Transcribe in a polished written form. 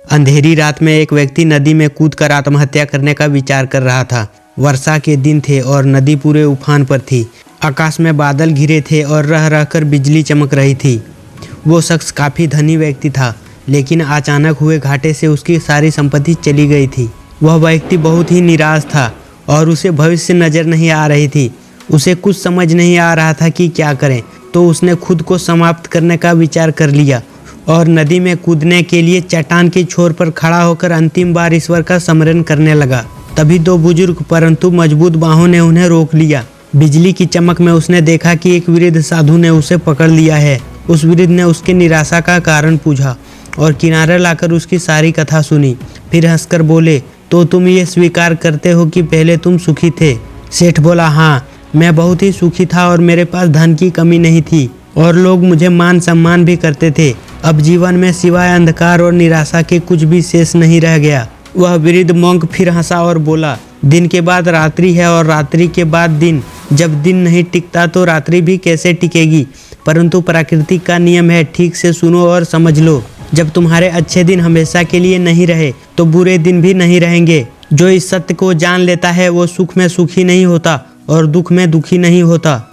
अंधेरी रात में एक व्यक्ति नदी में कूदकर आत्महत्या करने का विचार कर रहा था। वर्षा के दिन थे और नदी पूरे उफान पर थी। आकाश में बादल घिरे थे और रह रहकर बिजली चमक रही थी। वो शख्स काफ़ी धनी व्यक्ति था, लेकिन अचानक हुए घाटे से उसकी सारी संपत्ति चली गई थी। वह व्यक्ति बहुत ही निराश था और उसे भविष्य नज़र नहीं आ रही थी। उसे कुछ समझ नहीं आ रहा था कि क्या करें, तो उसने खुद को समाप्त करने का विचार कर लिया और नदी में कूदने के लिए चट्टान के छोर पर खड़ा होकर अंतिम बार ईश्वर का स्मरण करने लगा। तभी दो बुजुर्ग परंतु मजबूत बाहों ने उन्हें रोक लिया। बिजली की चमक में उसने देखा कि एक वृद्ध साधु ने उसे पकड़ लिया है। उस वृद्ध ने उसकी निराशा का कारण पूछा और किनारे लाकर उसकी सारी कथा सुनी। फिर हंसकर बोले, तो तुम ये स्वीकार करते हो कि पहले तुम सुखी थे? सेठ बोला, हाँ, मैं बहुत ही सुखी था और मेरे पास धन की कमी नहीं थी और लोग मुझे मान सम्मान भी करते थे। अब जीवन में सिवाय अंधकार और निराशा के कुछ भी शेष नहीं रह गया। वह वृद्ध मोंक फिर हंसा और बोला, दिन के बाद रात्रि है और रात्रि के बाद दिन। जब दिन नहीं टिकता तो रात्रि भी कैसे टिकेगी? परंतु प्रकृति का नियम है, ठीक से सुनो और समझ लो। जब तुम्हारे अच्छे दिन हमेशा के लिए नहीं रहे तो बुरे दिन भी नहीं रहेंगे। जो इस सत्य को जान लेता है वो सुख में सुखी नहीं होता और दुख में दुखी नहीं होता।